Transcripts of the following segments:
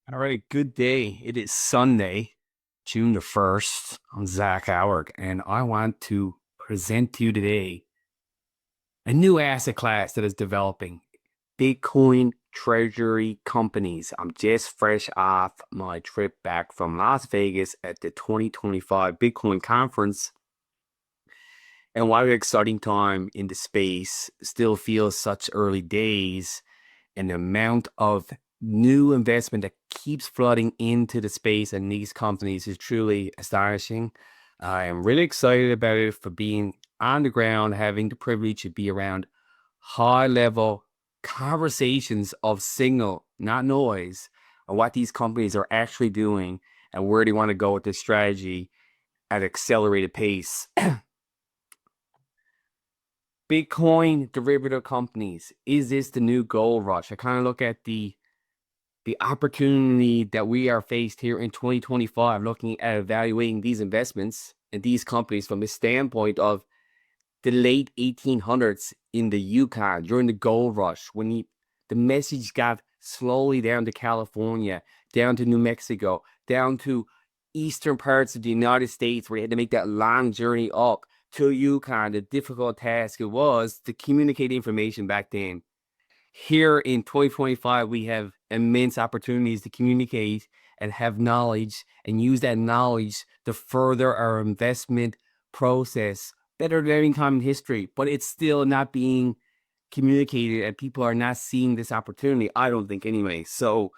All right, good day. It is Sunday, June the 1st. I'm Zach Howard, and I want to present to you today a new asset class that is developing Bitcoin Treasury companies. I'm just fresh off my trip back from Las Vegas at the 2025 Bitcoin conference. And what an exciting time in the space. Still feels such early days, and the amount of new investment that keeps flooding into the space and these companies is truly astonishing. I am really excited about it for being on the ground, having the privilege to be around high level conversations of signal, not noise, on what these companies are actually doing and where they want to go with this strategy at accelerated pace. Bitcoin derivative companies. Is this the new gold rush? I kind of look at the opportunity that we are faced here in 2025, looking at evaluating these investments and these companies from the standpoint of the late 1800s in the Yukon during the gold rush, when the message got slowly down to California, down to New Mexico, down to eastern parts of the United States, where they had to make that long journey up to Yukon. The difficult task it was to communicate information back then. Here in 2025, we have immense opportunities to communicate and have knowledge and use that knowledge to further our investment process better than any time in history. But it's still not being communicated, and people are not seeing this opportunity. I don't think anyway. So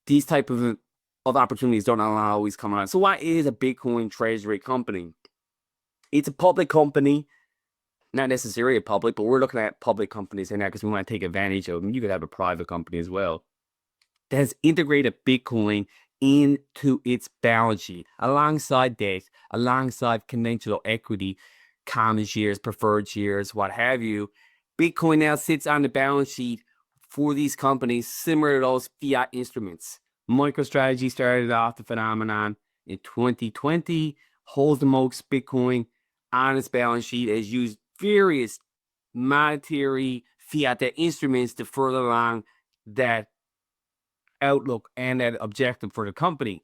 these type of opportunities don't always come around. So what is a Bitcoin treasury company? It's a public company, not necessarily a public, but we're looking at public companies in there because we want to take advantage of them. You could have a private company as well that has integrated Bitcoin into its balance sheet alongside debt, alongside conventional equity, common shares, preferred shares, what have you. Bitcoin now sits on the balance sheet for these companies similar to those fiat instruments. MicroStrategy started off the phenomenon in 2020, holds the most Bitcoin on its balance sheet, has used various monetary fiat instruments to further along that outlook and that objective for the company.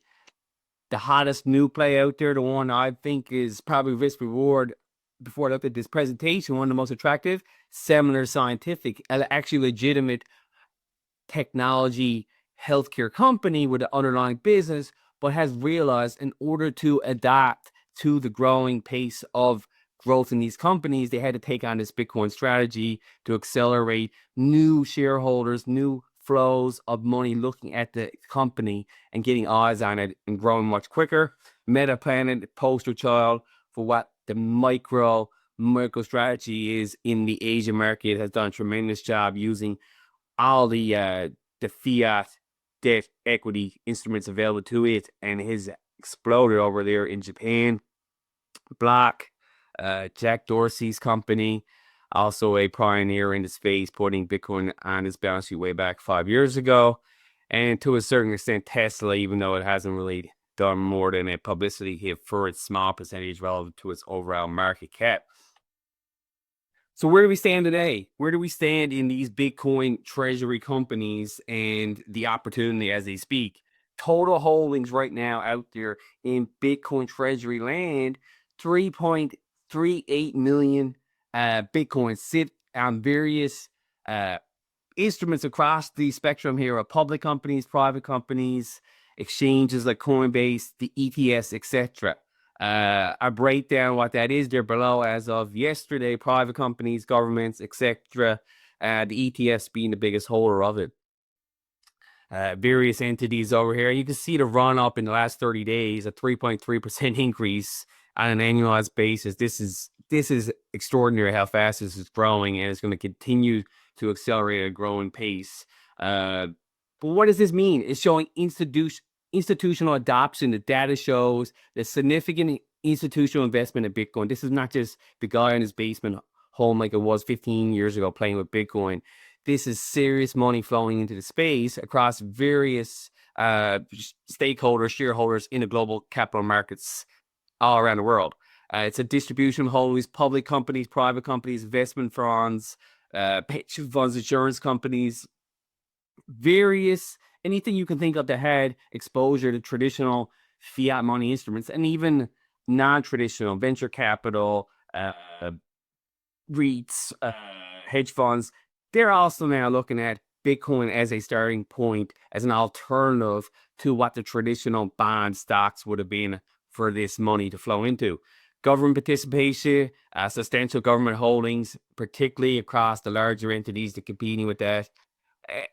The hottest new play out there, the one I think is probably risk reward before I looked at this presentation, one of the most attractive, Similar Scientific, an actually legitimate technology healthcare company with an underlying business, but has realized in order to adapt to the growing pace of growth in these companies, they had to take on this Bitcoin strategy to accelerate new shareholders, new flows of money looking at the company and getting eyes on it and growing much quicker. MetaPlanet, poster child for what the MicroStrategy is in the Asian market, has done a tremendous job using all the fiat debt equity instruments available to it, and has exploded over there in Japan. Block, Jack Dorsey's company, also a pioneer in the space, putting Bitcoin on his balance sheet way back 5 years ago. And to a certain extent, Tesla, even though it hasn't really done more than a publicity hit for its small percentage relative to its overall market cap. So where do we stand today? Where do we stand in these Bitcoin treasury companies and the opportunity as they speak? Total holdings right now out there in Bitcoin treasury land, 3.38 million Bitcoins sit on various instruments across the spectrum here of public companies, private companies, exchanges like Coinbase, the ETFs, etc. I break down what that is there below as of yesterday, private companies, governments, etc. The ETFs being the biggest holder of it. Various entities over here. You can see the run up in the last 30 days, a 3.3% increase on an annualized basis. This is extraordinary how fast this is growing, and it's going to continue to accelerate at a growing pace. But what does this mean? It's showing institutional adoption. The data shows the significant institutional investment in Bitcoin. This is not just the guy in his basement home like it was 15 years ago playing with Bitcoin. This is serious money flowing into the space across various stakeholders, shareholders in the global capital markets all around the world. It's a distribution of holdings, public companies, private companies, investment funds, pension funds, insurance companies, various anything you can think of that had exposure to traditional fiat money instruments and even non-traditional venture capital, REITs, hedge funds, they're also now looking at Bitcoin as a starting point, as an alternative to what the traditional bond stocks would have been for this money to flow into. Government participation, substantial government holdings, particularly across the larger entities that are competing with that.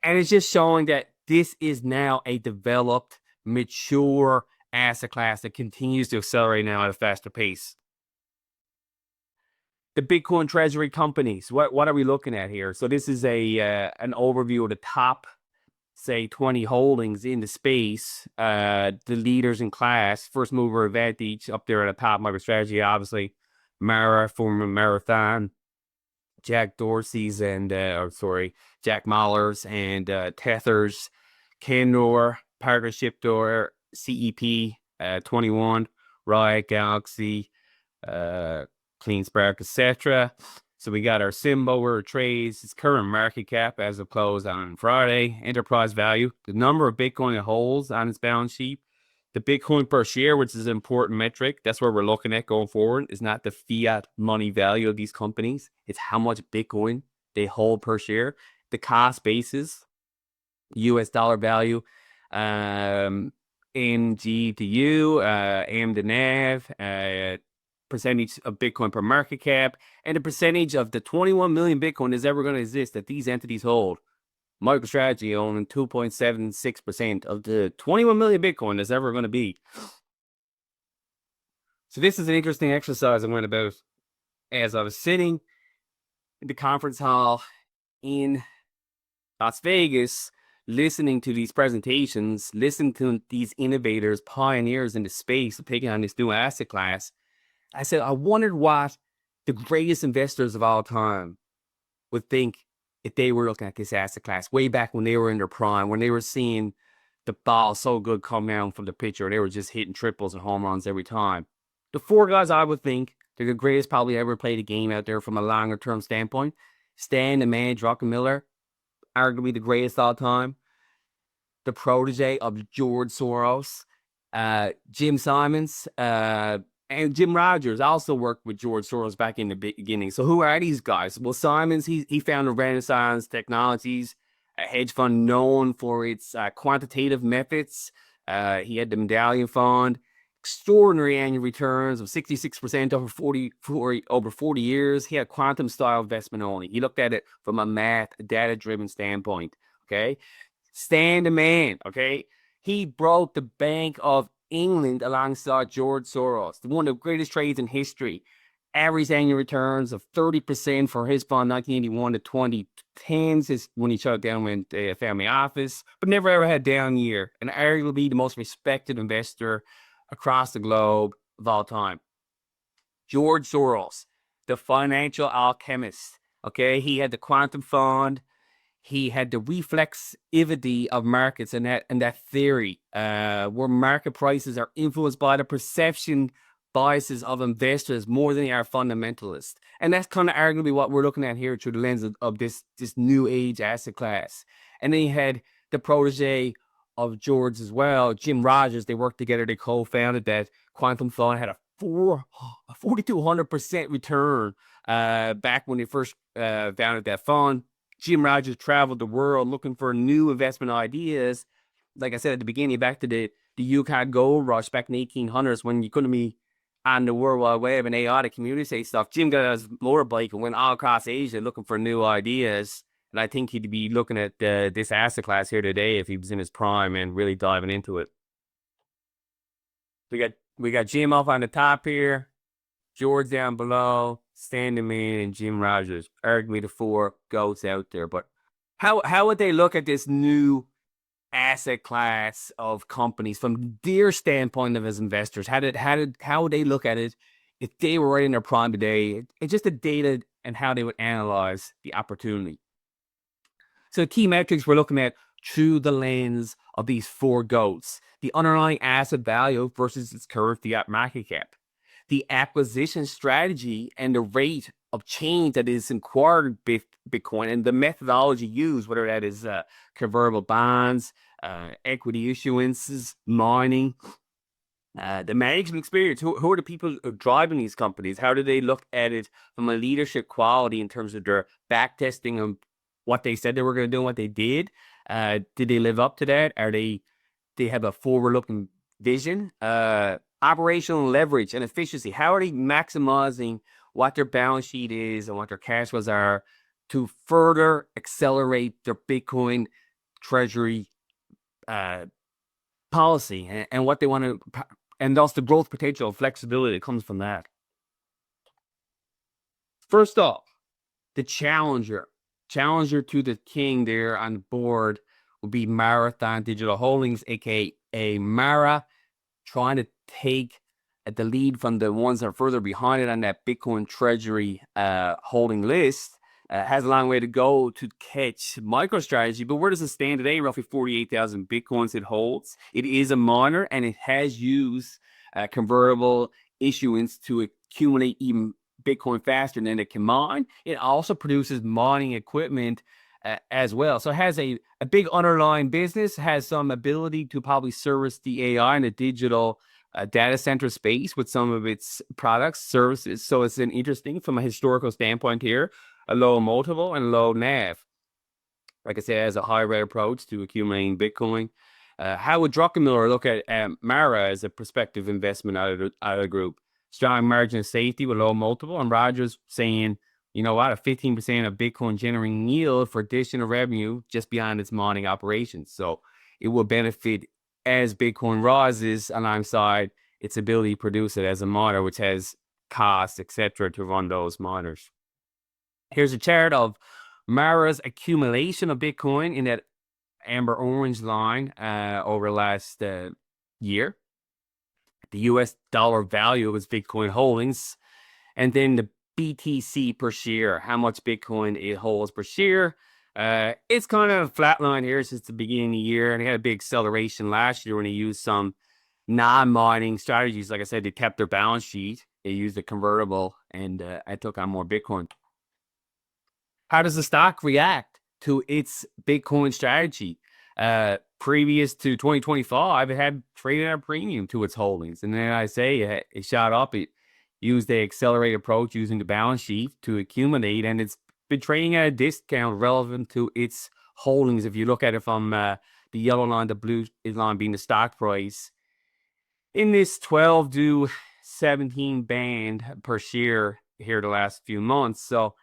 And it's just showing that this is now a developed, mature asset class that continues to accelerate now at a faster pace. The Bitcoin Treasury companies. What are we looking at here? So this is a an overview of the top, say, 20 holdings in the space. The leaders in class, first mover advantage up there at the top. MicroStrategy, obviously, Mara, former Marathon, Jack Dorsey's and Jack Mahler's and Tether's, Canor, Partnership Door, CEP 21, Riot, Galaxy, Clean Spark, etc. So we got our symbol where it trades, its current market cap as of close on Friday, enterprise value, the number of Bitcoin it holds on its balance sheet, the Bitcoin per share, which is an important metric. That's where we're looking at going forward. It's not the fiat money value of these companies. It's how much Bitcoin they hold per share. The cost basis, US dollar value, NG to U, AM to NAV, percentage of Bitcoin per market cap, and the percentage of the 21 million Bitcoin that's ever going to exist that these entities hold. MicroStrategy owning 2.76% of the 21 million Bitcoin that's ever going to be. So this is an interesting exercise I went about as I was sitting in the conference hall in Las Vegas, listening to these presentations, listening to these innovators, pioneers in the space of taking on this new asset class. I said, I wondered what the greatest investors of all time would think if they were looking at this asset class way back when they were in their prime, when they were seeing the ball so good come down from the pitcher, they were just hitting triples and home runs every time. The four guys I would think they're the greatest probably ever played a game out there from a longer term standpoint. Stan the Man Druckenmiller, arguably the greatest all time. The protege of George Soros, Jim Simons, and Jim Rogers also worked with George Soros back in the beginning. So who are these guys? Well, Simons, he founded Renaissance Technologies, a hedge fund known for its quantitative methods. He had the Medallion Fund, extraordinary annual returns of 66% over 40 years. He had quantum style investment only. He looked at it from a math, data-driven standpoint. Okay. Stan the Man, okay? He broke the Bank of England alongside George Soros, one of the greatest trades in history. Average annual returns of 30% for his fund 1981 to 2010s is when he shut down with a family office, but never ever had a down year, and arguably the most respected investor across the globe of all time. George Soros, the financial alchemist, okay? He had the quantum fund. He had the reflexivity of markets and that theory, where market prices are influenced by the perception biases of investors more than they are fundamentalists. And that's kind of arguably what we're looking at here through the lens of this new age asset class. And then he had the protege of George as well, Jim Rogers. They worked together. They co-founded that quantum fund, had a 4,200% return back when they first founded that fund. Jim Rogers traveled the world looking for new investment ideas. Like I said at the beginning, back to the Yukon gold rush back in the 1800s when you couldn't be on the World Wide Web and AI to communicate stuff. Jim got his motorbike and went all across Asia looking for new ideas. And I think he'd be looking at this asset class here today if he was in his prime and really diving into it. We got Jim off on the top here, George down below, Stan the Man, and Jim Rogers. Arguably the four goats out there. But how would they look at this new asset class of companies from their standpoint of as investors? How would they look at it if they were right in their prime today? It's just the data and how they would analyze the opportunity. So the key metrics we're looking at through the lens of these four goats: the underlying asset value versus its current fiat market cap, the acquisition strategy and the rate of change that is inquired Bitcoin and the methodology used, whether that is convertible bonds, equity issuances, mining, the management experience. Who are the people driving these companies? How do they look at it from a leadership quality in terms of their back testing of what they said they were going to do and what they did? Did they live up to that? Are they have a forward-looking vision? Operational leverage and efficiency. How are they maximizing what their balance sheet is and what their cash flows are to further accelerate their Bitcoin treasury policy and what they want to, and thus the growth potential, flexibility that comes from that. First off, the challenger to the king there on the board will be Marathon Digital Holdings, aka Mara, trying to take the lead from the ones that are further behind it on that Bitcoin treasury holding list. Has a long way to go to catch MicroStrategy, but where does it stand today? Roughly 48,000 Bitcoins it holds. It is a miner, and it has used convertible issuance to accumulate even Bitcoin faster than it can mine. It also produces mining equipment as well. So it has a big underlying business, has some ability to probably service the AI and the digital data center space with some of its products, services. So it's an interesting from a historical standpoint here, a low multiple and low NAV. Like I said, it has a high rate approach to accumulating Bitcoin. How would Druckenmiller look at Mara as a prospective investment out of the group? Strong margin of safety with low multiple, and Rogers saying, you know what, a 15% of Bitcoin generating yield for additional revenue just beyond its mining operations. So it will benefit as Bitcoin rises alongside its ability to produce it as a miner, which has costs, etc., to run those miners. Here's a chart of Mara's accumulation of Bitcoin in that amber orange line over the last year. The US dollar value of its Bitcoin holdings, and then the BTC per share, how much Bitcoin it holds per share. It's kind of flatline here since the beginning of the year, and it had a big acceleration last year when they used some non-mining strategies. Like I said, they kept their balance sheet, they used a convertible, and I took on more Bitcoin. How does the stock react to its Bitcoin strategy? Previous to 2025, it had traded at a premium to its holdings. And then I say it shot up. It used the accelerated approach using the balance sheet to accumulate, and it's been trading at a discount relevant to its holdings. If you look at it from the yellow line, the blue line being the stock price, in this 12 to 17 band per share here the last few months. So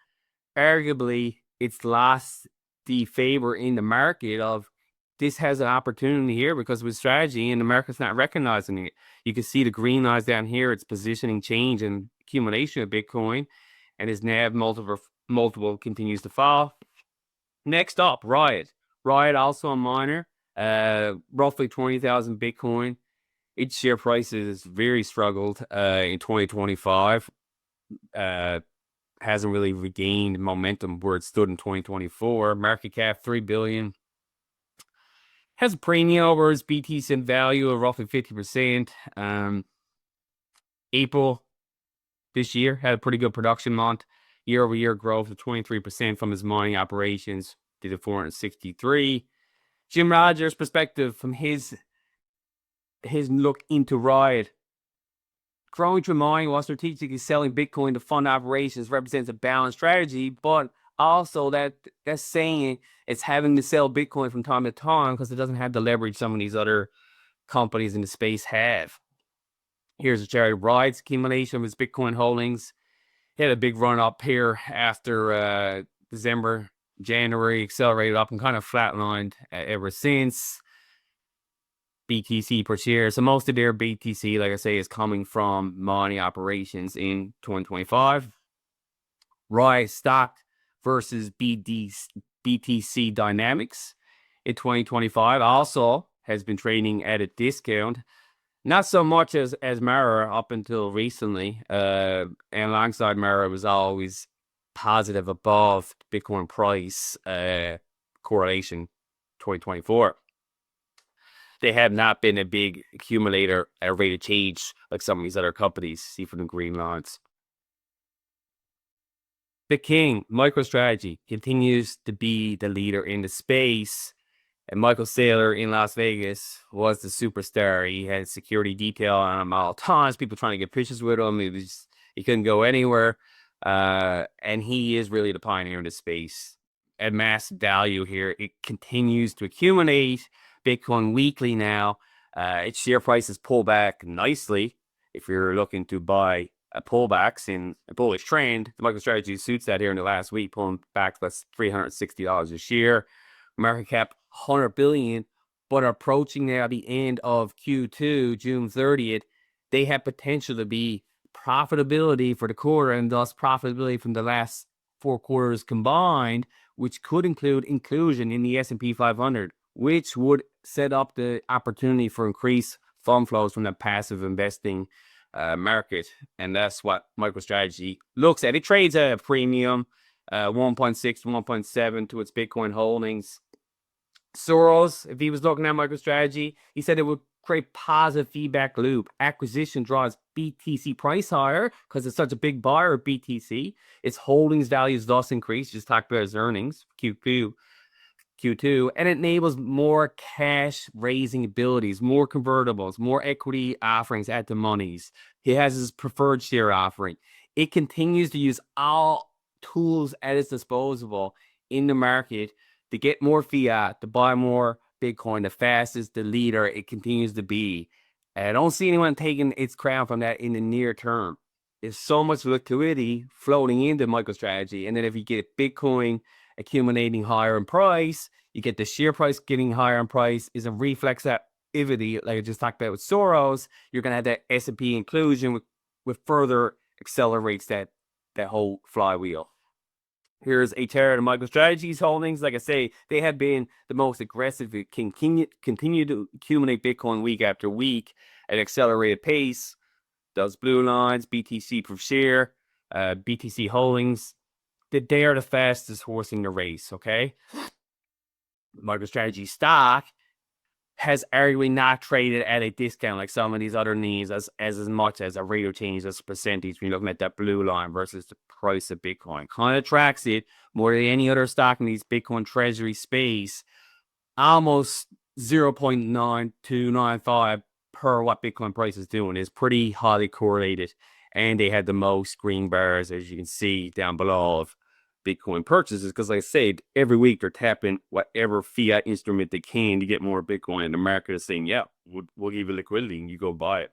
arguably it's lost the favor in the market of this has an opportunity here because with strategy and the market's not recognizing it. You can see the green lines down here. It's positioning change and accumulation of Bitcoin, and its NAV multiple continues to fall. Next up, Riot. Riot also a miner, roughly 20,000 Bitcoin. Its share price has very struggled in 2025. Hasn't really regained momentum where it stood in 2024. Market cap $3 billion. Has a premium over its BTC value of roughly 50%. April this year had a pretty good production month. Year-over-year growth of 23% from his mining operations to the 463. Jim Rogers' perspective from his look into Riot. Growing through mining while strategically selling Bitcoin to fund operations represents a balanced strategy, but also that's saying it's having to sell Bitcoin from time to time because it doesn't have the leverage some of these other companies in the space have. Here's a chart of Riot's accumulation of his Bitcoin holdings. He had a big run up here after December, January, accelerated up and kind of flatlined ever since. BTC per share. So most of their BTC, like I say, is coming from mining operations in 2025. Riot stock versus BTC dynamics in 2025 also has been trading at a discount. Not so much as Mara up until recently. And alongside Mara was always positive above Bitcoin price correlation 2024. They have not been a big accumulator at a rate of change like some of these other companies. See from the green lines. The king, MicroStrategy, continues to be the leader in the space. And Michael Saylor in Las Vegas was the superstar. He had security detail on him all times. People trying to get pictures with him. He couldn't go anywhere. And he is really the pioneer in the space. At mass value here, it continues to accumulate. Bitcoin weekly now. Its share price has pulled back nicely. If you're looking to buy pullbacks in a bullish trend, the MicroStrategy suits that here in the last week, pulling back that's $360 a share. Market cap 100 billion, but approaching now the end of Q2, June 30th, they have potential to be profitability for the quarter and thus profitability from the last 4 quarters combined, which could include inclusion in the S&P 500, which would set up the opportunity for increased fund flows from the passive investing market. And that's what MicroStrategy looks at. It trades at a premium, 1.6 to 1.7 to its Bitcoin holdings. Soros, if he was looking at MicroStrategy, he said it would create positive feedback loop. Acquisition draws BTC price higher because it's such a big buyer of BTC. Its holdings values thus increase. Just talked about his earnings, Q2, and it enables more cash raising abilities, more convertibles, more equity offerings at the monies. He has his preferred share offering. It continues to use all tools at its disposal in the market to get more fiat, to buy more Bitcoin. The fastest, the leader it continues to be. And I don't see anyone taking its crown from that in the near term. There's so much liquidity floating into MicroStrategy. And then if you get Bitcoin accumulating higher in price, you get the share price getting higher in price, is a reflex activity, like I just talked about with Soros. You're going to have that S&P inclusion, with further accelerates that whole flywheel. Here's a chart of MicroStrategy's holdings. Like I say, they have been the most aggressive. It continue to accumulate Bitcoin week after week at an accelerated pace. Those blue lines, BTC per share, BTC holdings, they are the fastest horse in the race, okay? MicroStrategy stock has arguably not traded at a discount like some of these other names as much as a rate of change as a percentage when you're looking at that blue line versus the price of Bitcoin. Kind of tracks it more than any other stock in these Bitcoin Treasury space, almost 0.9295 per what Bitcoin price is doing. Is pretty highly correlated. And they had the most green bars, as you can see down below, of Bitcoin purchases, because like I said, every week they're tapping whatever fiat instrument they can to get more Bitcoin, and the market is saying, yeah, we'll give you liquidity and you go buy it.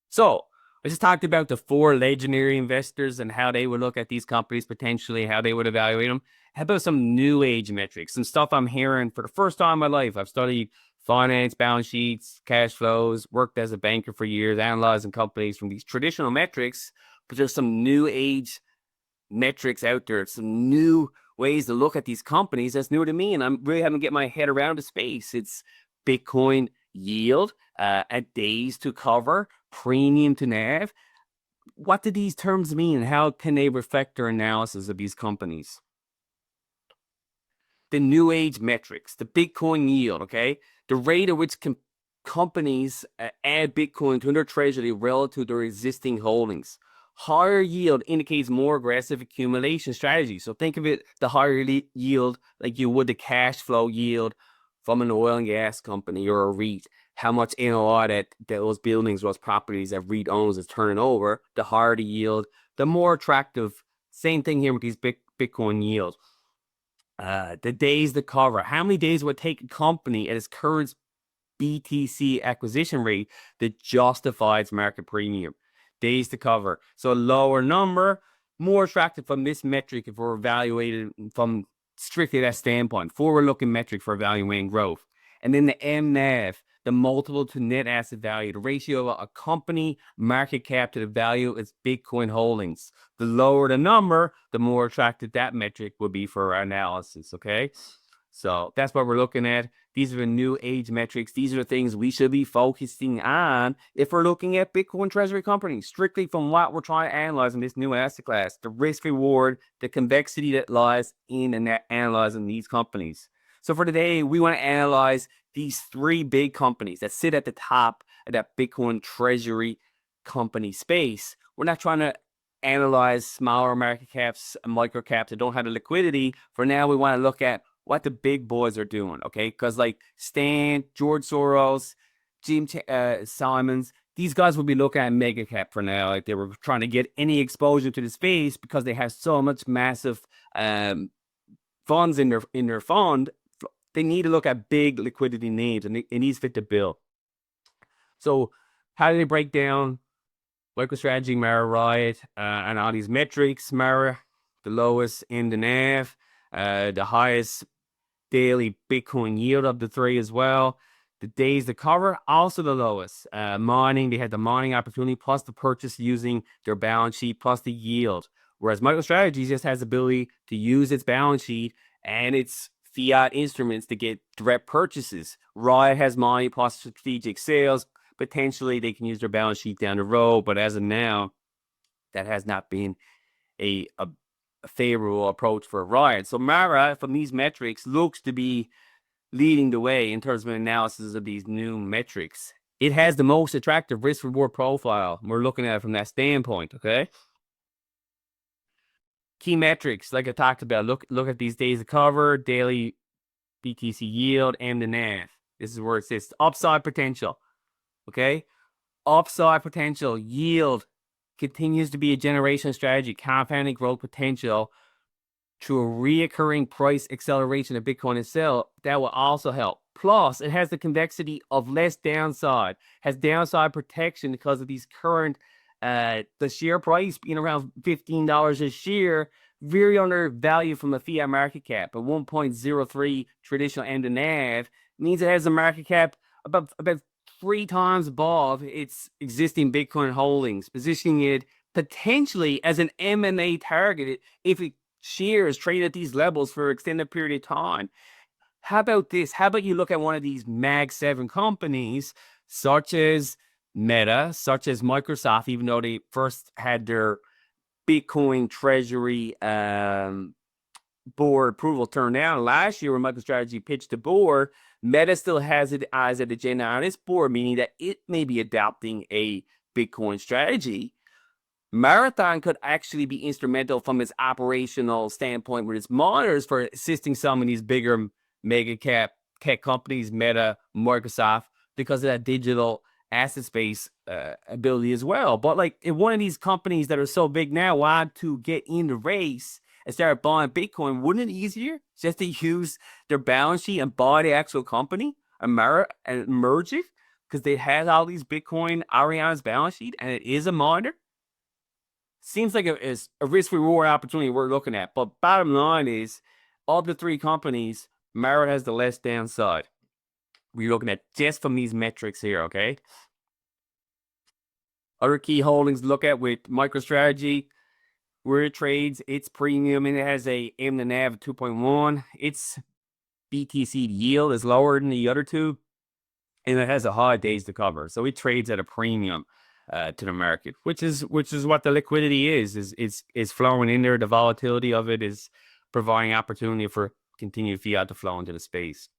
So I just talked about the 4 legendary investors and how they would look at these companies potentially, how they would evaluate them. How about some new age metrics, some stuff I'm hearing for the first time in my life? I've studied finance, balance sheets, cash flows, worked as a banker for years, analyzing companies from these traditional metrics, but there's some new age metrics out there, some new ways to look at these companies that's new to me, and I'm really having to get my head around the space. It's Bitcoin yield at days to cover, premium to NAV. What do these terms mean, and how can they reflect their analysis of these companies? The new age metrics, the Bitcoin yield, okay? The rate at which companies add Bitcoin to their treasury relative to their existing holdings. Higher yield indicates more aggressive accumulation strategy. So think of it, the higher yield, like you would the cash flow yield from an oil and gas company or a REIT. How much NOI that those buildings, those properties that REIT owns is turning over. The higher the yield, the more attractive. Same thing here with these Bitcoin yields. The days to cover. How many days would it take a company at its current BTC acquisition rate that justifies market premium? Days to cover. So a lower number, more attractive from this metric if we're evaluated from strictly that standpoint. Forward-looking metric for evaluating growth. And then the mNAV, the multiple to net asset value, the ratio of a company market cap to the value of its Bitcoin holdings. The lower the number, the more attractive that metric would be for our analysis, okay? So that's what we're looking at. These are the new age metrics. These are the things we should be focusing on if we're looking at Bitcoin treasury companies, strictly from what we're trying to analyze in this new asset class, the risk reward, the convexity that lies in analyzing these companies. So for today, we want to analyze these 3 big companies that sit at the top of that Bitcoin treasury company space. We're not trying to analyze smaller market caps and micro caps that don't have the liquidity. For now, we want to look at what the big boys are doing, okay? Because like Stan, George Soros, Jim Simons, these guys will be looking at mega cap for now. Like they were trying to get any exposure to the space because they have so much massive funds in their fund. They need to look at big liquidity names, and it needs fit the bill. So how do they break down MicroStrategy, Mara, Riot, and all these metrics? Mara, the lowest in the NAV, the highest daily Bitcoin yield of the three as well. The days to cover, also the lowest. Mining, they had the mining opportunity plus the purchase using their balance sheet plus the yield. Whereas MicroStrategy just has the ability to use its balance sheet and its fiat instruments to get direct purchases. Riot has money plus strategic sales. Potentially, they can use their balance sheet down the road, but as of now, that has not been a favorable approach for Riot. So Mara, from these metrics, looks to be leading the way in terms of analysis of these new metrics. It has the most attractive risk-reward profile. We're looking at it from that standpoint, okay? Key metrics, like I talked about, look at these days to cover, daily BTC yield, and the NAV. This is where it says upside potential, okay? Upside potential, yield continues to be a generation strategy, compounding growth potential to a reoccurring price acceleration of Bitcoin itself. That will also help. Plus, it has the convexity of less downside, has downside protection because of these current, the share price being around $15 a share, very undervalued from a fiat market cap. But 1.03 traditional end of NAV means it has a market cap about 3 times above its existing Bitcoin holdings, positioning it potentially as an M&A target if it shares trade at these levels for an extended period of time. How about this? How about you look at one of these Mag 7 companies, such as Meta, such as Microsoft, even though they first had their Bitcoin Treasury board approval turned down last year when MicroStrategy pitched the board. Meta still has it as an agenda on its board, meaning that it may be adopting a Bitcoin strategy. Marathon could actually be instrumental from its operational standpoint with its monitors for assisting some of these bigger mega cap tech companies, Meta, Microsoft, because of that digital asset space ability as well. But like if one of these companies that are so big now want to get in the race and start buying Bitcoin, wouldn't it be easier just to use their balance sheet and buy the actual company and merge it? Because they had all these Bitcoin already on its balance sheet and it is a monitor. Seems like it's a risk-reward opportunity we're looking at. But bottom line is, of the 3 companies, Mara has the less downside. We're looking at just from these metrics here, okay? Other key holdings to look at with MicroStrategy, where it trades, its premium, and it has a mNAV of 2.1. Its BTC yield is lower than the other 2, and it has a high days to cover. So it trades at a premium to the market, which is what the liquidity is flowing in there. The volatility of it is providing opportunity for continued fiat to flow into the space.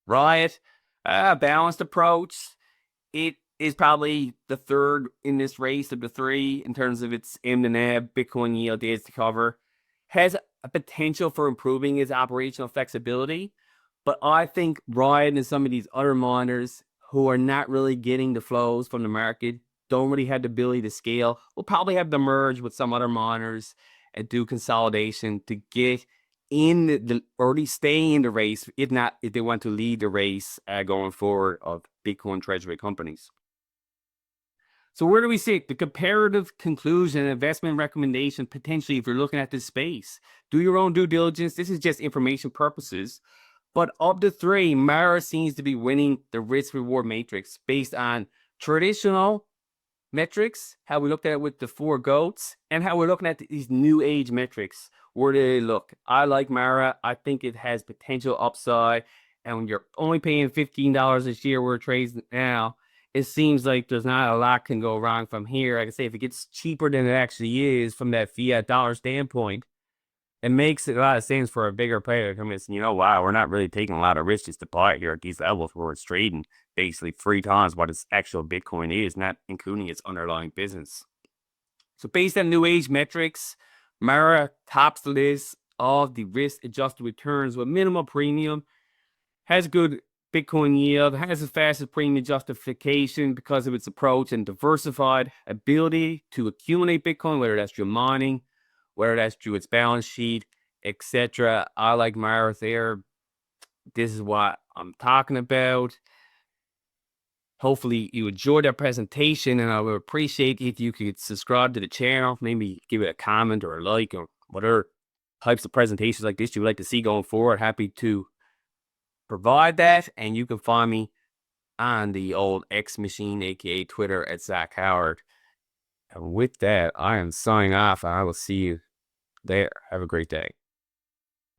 Riot, balanced approach. It is probably the third in this race of the 3 in terms of its mNAV, Bitcoin yield, days to cover. Has a potential for improving its operational flexibility, but I think Riot and some of these other miners who are not really getting the flows from the market, don't really have the ability to scale, will probably have to merge with some other miners and do consolidation to get in the or at least stay in the race, if they want to lead the race going forward of Bitcoin treasury companies. So where do we sit? The comparative conclusion, investment recommendation, potentially, if you're looking at this space. Do your own due diligence. This is just information purposes. But of the 3, Mara seems to be winning the risk-reward matrix based on traditional metrics, how we looked at it with the 4 goats, and how we're looking at these new age metrics. Where do they look? I like Mara. I think it has potential upside. And when you're only paying $15 a share where it trades now, it seems like there's not a lot can go wrong from here. Like I say, if it gets cheaper than it actually is from that fiat dollar standpoint, it makes a lot of sense for a bigger player to come in and say, wow, we're not really taking a lot of risks just to buy it here at these levels where it's trading basically 3 times what its actual Bitcoin is, not including its underlying business. So based on new age metrics, Mara tops the list of the risk-adjusted returns with minimal premium, has good Bitcoin yield, has the fastest premium justification because of its approach and diversified ability to accumulate Bitcoin, whether that's through mining, whether that's through its balance sheet, etc. I like Mara there. This is what I'm talking about. Hopefully you enjoyed that presentation, and I would appreciate if you could subscribe to the channel, maybe give it a comment or a like, or whatever types of presentations like this you would like to see going forward. Happy to provide that. And you can find me on the old X machine, aka Twitter, at Zach Howard. And with that, I am signing off, and I will see you there. Have a great day.